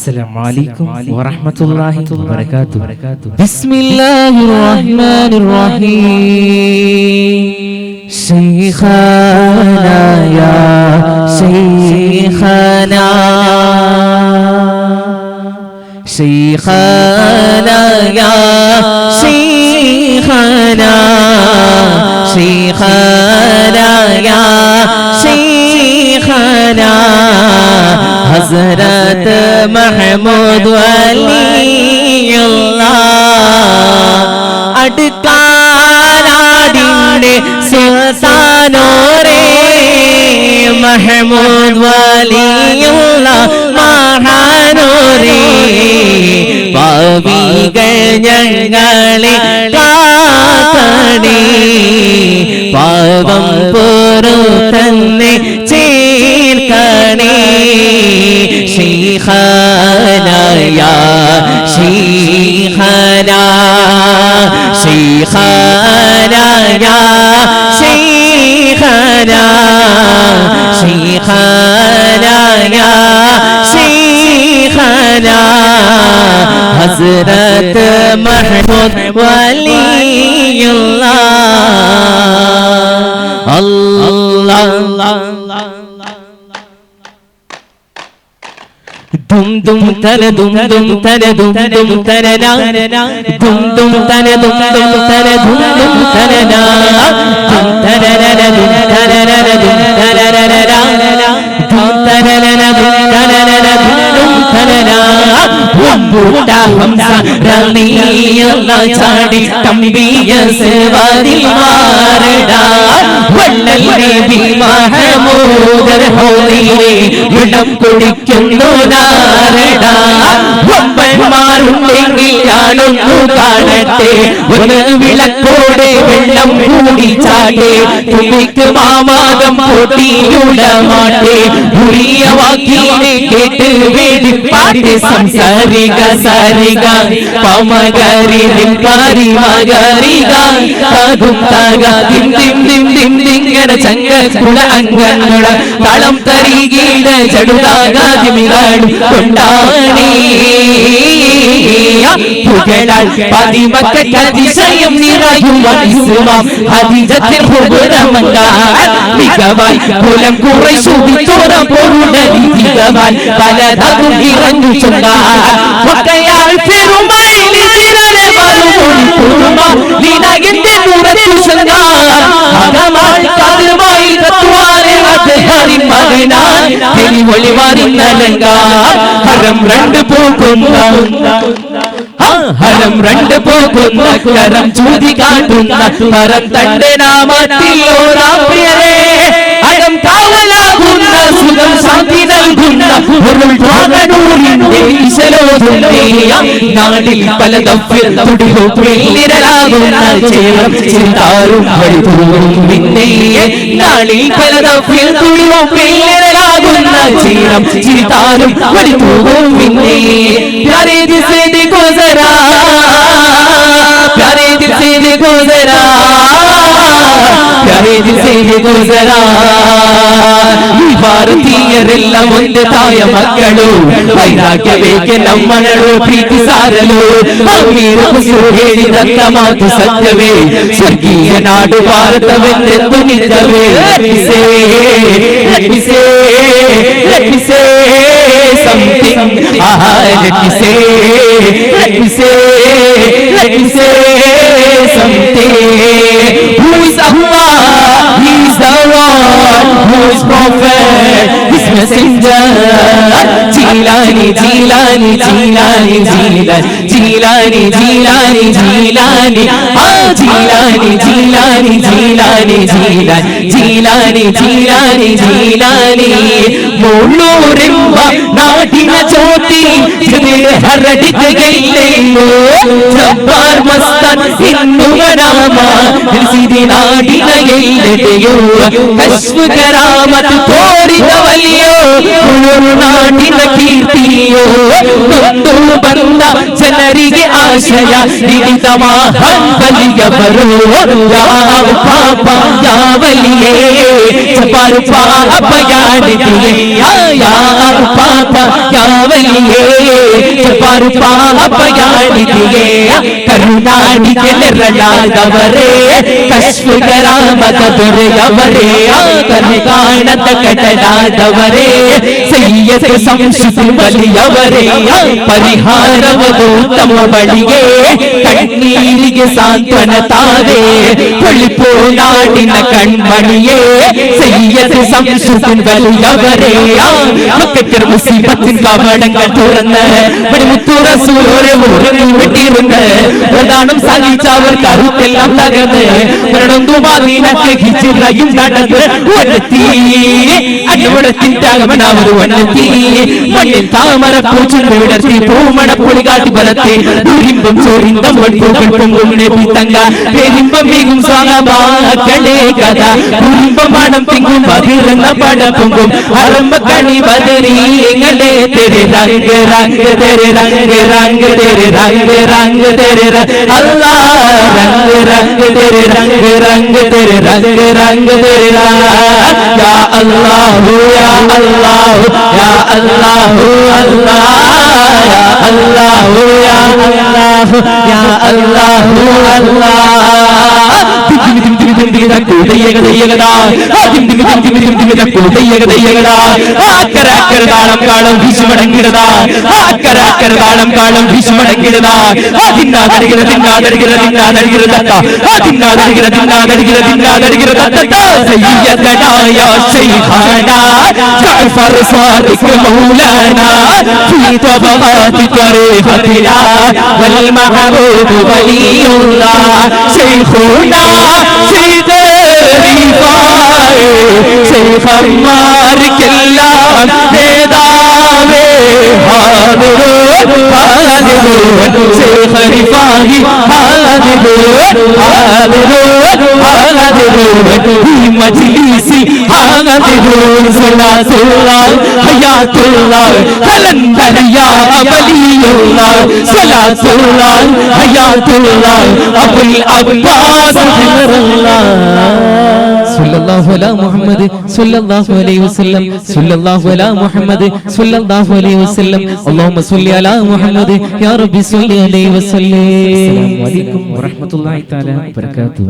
السلام عليكم ورحمة الله وبركاته. بسم الله الرحمن الرحيم. شيخنا يا شيخنا شيخنا يا شيخنا شيخنا يا شيخنا حضرت محمود വലിയ അടുക്കാനാടിന്റെ സുൽത്താനോരേ محمود വലിയ മഹാനോരേ പാപികൾ ഞങ്ങളെ കാക്കണേ പാപം പൊറുത്തന്നെ ചേർക്കണേ شيخنا يا شيخنا شيخنا يا شيخنا شيخنا يا شيخنا حضرت محمود ولي الله الله dum dum tana dum dum tana dum dum tana na dum dum tana dum dum tana dum dum tana na dum tana na dum tana na dum tana na dum tana na dum tana na dum tana na bumbuta hamza raliyalla chadi tambiya sevadi marda wallal nabi mahmud rahmani ilam kudikkunnu നാരടാ വമ്പന്മാരുണ്ടെങ്കിൽ ഞാനൊന്നു കാണട്ടെ ഒന്ന് വിളക്കോടെ വെള്ളം കൂടി ചാട്ടെ തുമ്പിക്ക് മാമാകം പൊട്ടിയുടമാട്ടെ ഉറിയ വാക്കിനെ കേട്ട് വേദി പാട്ട് സംസാരിക സാരിക പമകരി നിംകാരി മകരിക കാതും താക ദിം ദിം ദിം ദിം ദിങ്ങന ചങ്ക കുള അങ്കണ തളം തരികീട ചടുതാകാതി മിലാടി കൊണ്ടാണി പുകഴാൽ പതിമക്കതിശയം നിറയുക ഇസ്ലാം ഹദീജത്തിൽ ഹുബറമങ്കാൽ മികവായി കുലം കുറൈശുതി ചോര പൊരുടലി മികവായി പലതകും ഇറങ്ങു ചൊല്ലാൽ ഒക്കയാൽ പെരുമയിലി തിരനെ മറുപൊടി കുറുമ നിനകിന്റെ മുറത്തു ചൊല്ലാൽ അകമായി കതിർമായി തത്വാനെ അദ്ദേഹം മകനാൻ തെളിവൊളി വരുന്നലങ്കാൽ ഹരം രണ്ട് പോകുന്ന ഹരം രണ്ട് പോകുന്ന കരം ചൂതി കാട്ടുന്ന പരം തന്റെ നാമത്തിൽ ഓരാപ്രിയരേ അകം കാവലാകുന്ന സുഖം ശാന്തി നൽകുന്ന ഒരു ഭാഗനൂരിന്റെ ഈശലോധുന്നേയ നാടിൽ പല ദഫ്ഫിൽ തുടിയോ പിന്നിരലാകുന്ന ചേരം ചിന്താരും വഴിതൂറും പിന്നേയെ നാടിൽ പല ദഫ്ഫിൽ തുടിയോ പിന്നിരലാകുന്ന ചേരം ചിന്താരും വഴിതൂറും പിന്നേയെ പ്യാരേ ദിൽ സേ देखो जरा प्यारे दिल से देखो जरा प्यारे दिल से देखो जरा ഭാരതീയരെല്ലാം ഒന്റെ തായ മക്കളോ വൈരാഗ്യവേക്ക് നമ്മളോ പ്രീതി സാരലോ ಹೇಳಿದಂತ ಮಾತು ಸತ್ಯವೇ ಸ್ವರ್ಗೀಯ ನಾಡು ಭಾರತವೆಂದೆಂದು ನಿಜವೇ let me say something let me say something who is Allah he is the Lord who is prophet his messenger Jilani Jilani Jilani Jilani Jilani Jilani Jilani Jilani Jilani Jilani Jilani Jilani Jilani Molloorimba naadina jyoti ಹರಡಿದೆಯೋ Jabbar Mastan ಇನ್ನುವನಾಮ ಸಿದಿ ನಾಡಿನ ಎಲ್ಲೆಡೆಯೋ ಕಶ್ವ ಕರಾಮತ್ ತೋರಿದವಲಿಯೋ ನಾಡಿನ ಕೀರ್ತಿಯೋ ನೊಂದು ಬಂದ ಜನರಿಗೆ ಆಶ್ರಯ ನೀಡಿದ ಮಹಾಬಲಿಯವರು ಯಾವ ಪಾಪ ಯಾವಲಿಯೇ ಜಬ್ಬಾರ್ ಪಾಪ ಯಾಡಿದೆಯೇ ಯಾವ ಪಾಪ ಯಾವಲಿಯೇ ಜಬ್ಬಾರ್ ಪಾಪ ಯಾಡಿದೆಯೇ ಕರುನಾಡಿಗೆ ನೆರಳಾದವರೇ ಕಶ್ವ ಕರಾಮದ ದೊರೆಯವರೇ ಕನೆ ಕಾಣದ ಕಡಲಾದವರೇ ಸೈಯದ್ ಸಂಸ್ಕೃತಿ ಬಲಿಯವರೇ ಪರಿಹಾರವದು ತಮ್ಮ ಬಳಿಗೆ ಕಣ್ಣೀರಿಗೆ ಸಾಂತ್ವನ ತಾವೇ ಹೊಳಿಪೋ ನಾಡಿನ ಕಣ್ಮಣಿಯೇ സയ്യദ് സംസ്കൃതൻ വലിയവരെയാ മക്കത്തിൽ മുസീബത്തിൻ കവടങ്ങൾ തുറന്ന് മണിമുത്തു റസൂലോരെ ഉറങ്ങി വിട്ടിരുന്ന് പ്രധാനം സാധിച്ചവർ കരുത്തെല്ലാം തകർന്ന് മരണന്തു മദീനക്ക് ഹിജ്റയും നടന്ന് വന്നെത്തി അടിമടത്തിൻ ത്യാഗമനവർ വന്നെത്തി മണ്ണിൽ താമര പൂച്ചുണ്ട് വിടർത്തി പൂമണപ്പൊടി കാട്ടി പരത്തി ദുരിമ്പം ചോരിന്ത മൺപൂക്കൾ പൊങ്കും നബി തങ്ക പെരിമ്പം മികും സ്വാഗതമാക്കളേ കഥ കുരിമ്പം മണം തിങ്ങും ബഹിരന്ന പട പൊങ്കും അറമ്പ കണി ബദരീങ്ങളെ തെരെ രംഗ് രംഗ് തെരെ രംഗ് രംഗ് തെരെ രംഗ് രംഗ് തെരെ അല്ലാ രംഗ് രംഗ് തെരെ രംഗ് രംഗ് തെരെ രംഗ് രംഗ് തെരെ യാ അല്ലാഹു യാ അല്ലാഹു യാ അല്ലാഹു അല്ലാഹ് യാ അല്ലാഹു യാ അല്ലാഹു യാ അല്ലാഹു അല്ലാഹ് താളം കാളം വിഷുമടങ്ങിടതാ താളം കാളം വിഷുമടങ്ങിടതാ ശൈഖന്മാർക്കെല്ലാം നേതാവേ ശൈഖ റിഫാഹി ഈ മജ്ലിസിൽ സ്വലാത്തുല്ലാഹ് ഹയാത്തുല്ലാഹ് കലന്തറിയാ വലിയുല്ലാഹ് സ്വലാത്തുല്ലാഹ് ഹയാത്തുല്ലാഹ് അബുൽ അബ്ബാസ് സല്ലല്ലാഹു അലാ മുഹമ്മദ് സല്ലല്ലാഹു അലൈഹി വസല്ലം സല്ലല്ലാഹു അലാ മുഹമ്മദ് സല്ലല്ലാഹു അലൈഹി വസല്ലം അല്ലാഹുമ്മ സ്വല്ലി അലാ മുഹമ്മദ് യാ റബ്ബി സ്വല്ലി അലൈഹി വസല്ലം. അസ്സലാമു അലൈക്കും വറഹ്മത്തുള്ളാഹി തആല വബറകാതുഹു.